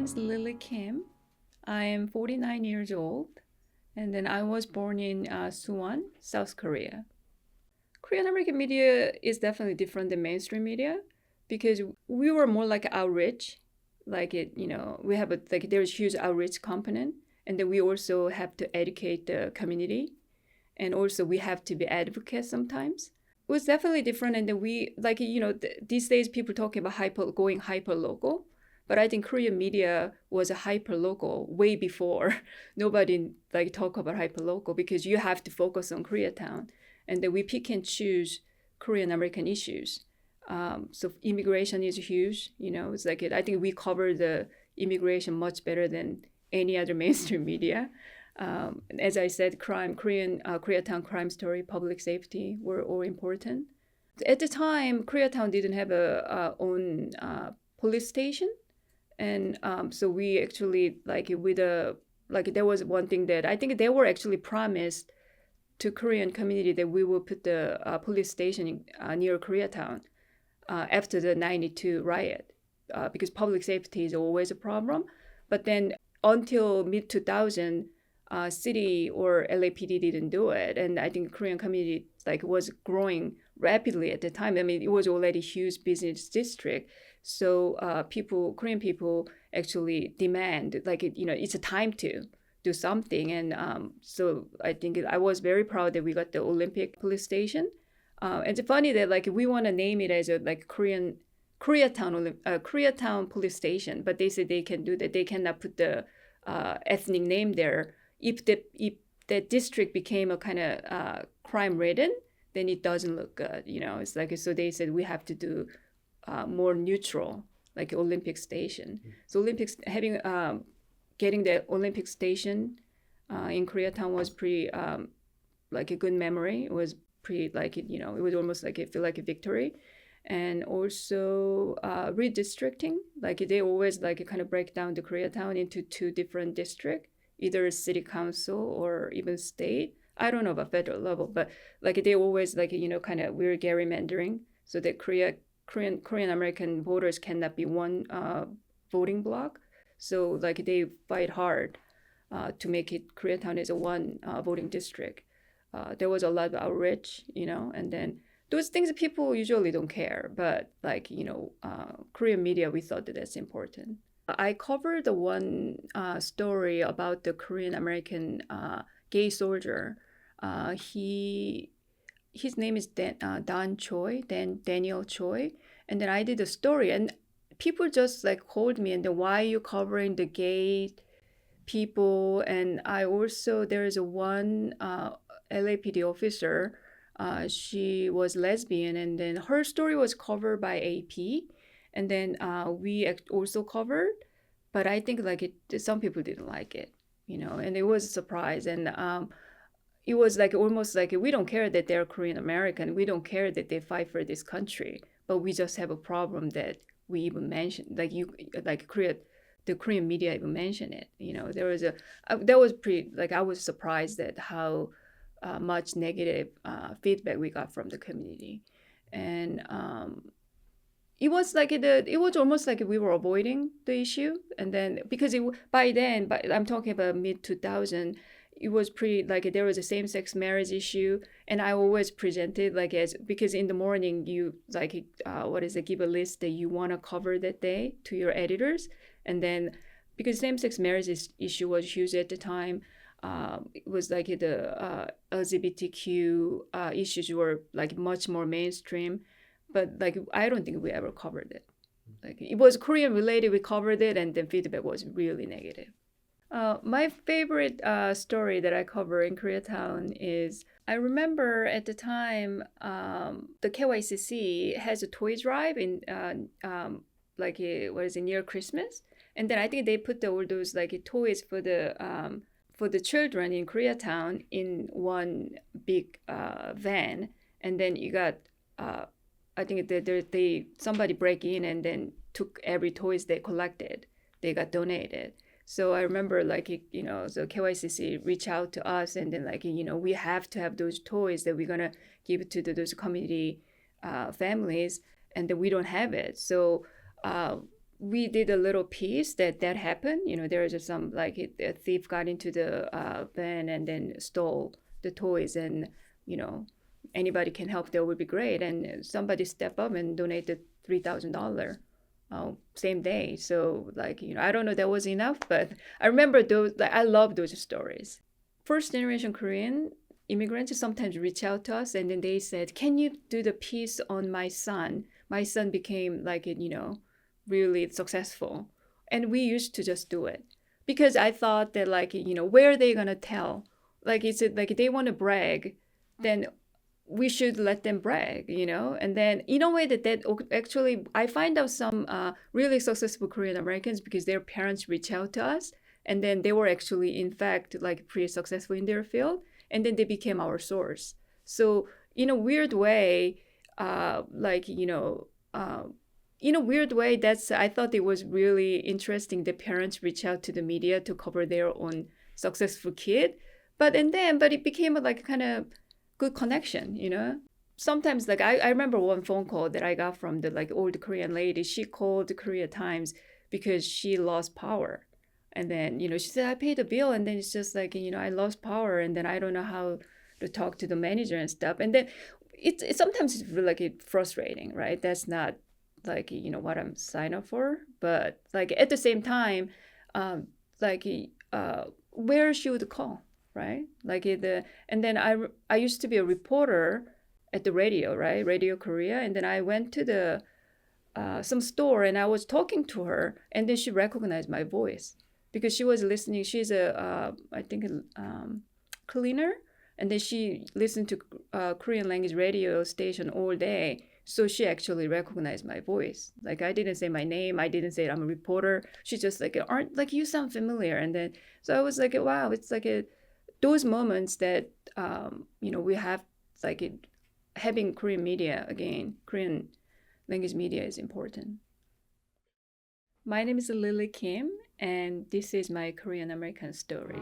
name's Lily Kim. I am 49 years old, and then I was born in Suwon, South Korea. Korean American media is definitely different than mainstream media because we were more like outreach, like we have there's huge outreach component, and then we also have to educate the community, and also we have to be advocates sometimes. It was definitely different, and then these days people talking about going hyper local. But I think Korean media was a hyper local way before. Nobody talk about hyper local because you have to focus on Koreatown, and then we pick and choose Korean American issues. So immigration is huge. It's I think we cover the immigration much better than any other mainstream media. As I said, Koreatown crime story, public safety were all important. At the time, Koreatown didn't have a own police station. And so we actually there was one thing that I think they were actually promised to Korean community that we will put the police station near Koreatown after the 92 riot because public safety is always a problem. But then until mid 2000, city or LAPD didn't do it, and I think Korean community was growing rapidly at the time. I mean, it was already a huge business district. So Korean people actually demand it's a time to do something. And so I think I was very proud that we got the Olympic police station. It's funny that we want to name it as a Koreatown police station, but they said they can do that. They cannot put the ethnic name there. If that district became a kind of crime ridden, then it doesn't look good. It's so they said we have to do more neutral, like Olympic station. So getting the Olympic station in Koreatown was pretty a good memory. It was pretty it was almost it feel like a victory. And also redistricting, they always kind of break down the Koreatown into two different districts, either city council or even state. I don't know about federal level, but they always kind of we're gerrymandering so that Korean American voters cannot be one voting block. So they fight hard to make it Koreatown as a one voting district. There was a lot of outreach, and then those things people usually don't care, but Korean media, we thought that that's important. I covered the one story about the Korean American gay soldier. His name is Daniel Choi, and then I did a story, and people just called me and then why are you covering the gay people? And I also there is a one LAPD officer. She was lesbian, and then her story was covered by AP, and then we also covered, but I think some people didn't like it, and it was a surprise. And it was almost we don't care that they're Korean American, we don't care that they fight for this country, but we just have a problem that we even mentioned the Korean media even mentioned it. There was that was pretty I was surprised at how much negative feedback we got from the community. And it was it was almost we were avoiding the issue. And then because by then I'm talking about mid 2000, it was pretty there was a same-sex marriage issue, and I always presented as because in the morning you give a list that you want to cover that day to your editors. And then because same-sex marriage issue was huge at the time, it was the LGBTQ issues were much more mainstream, but I don't think we ever covered it. It was Korean related, we covered it, and then feedback was really negative. My favorite story that I cover in Koreatown is I remember at the time the KYCC has a toy drive in near Christmas, and then I think they put all those toys for the children in Koreatown in one big van, and then you got I think somebody break in and then took every toys they collected, they got donated. So I remember so KYCC reached out to us, and then we have to have those toys that we're gonna give to those community families, and then we don't have it. So we did a little piece that happened. There was just some like a thief got into the van and then stole the toys, and anybody can help, that would be great. And somebody stepped up and donated $3,000 same day. So like, I don't know if that was enough, but I remember those. Like, I love those stories. First generation Korean immigrants sometimes reach out to us, and then they said, "Can you do the piece on my son? My son became like really successful," and we used to just do it because I thought that like where are they gonna tell? Like, is it like they want to brag? Then we should let them brag, and then in a way that actually I find out some really successful Korean Americans because their parents reach out to us, and then they were actually in fact like pretty successful in their field, and then they became our source. So in a weird way, that's, I thought it was really interesting that parents reach out to the media to cover their own successful kid, but it became a like kind of good connection, Sometimes like I remember one phone call that I got from the like old Korean lady. She called the Korea Times because she lost power. And then, she said, I paid the bill. And then it's just like, I lost power. And then I don't know how to talk to the manager and stuff. And then it sometimes it's really like frustrating, right? That's not like, what I'm signed up for. But like at the same time, where she would call, right? And then I used to be a reporter at the radio, right? Radio Korea. And then I went to the some store and I was talking to her, and then she recognized my voice because she was listening. She's I think cleaner, and then she listened to Korean language radio station all day. So she actually recognized my voice. Like I didn't say my name. I didn't say I'm a reporter. She just like, aren't like you sound familiar. And then so I was like, wow, it's like those moments that we have like having Korean media again, Korean language media is important. My name is Lily Kim, and this is my Korean American story.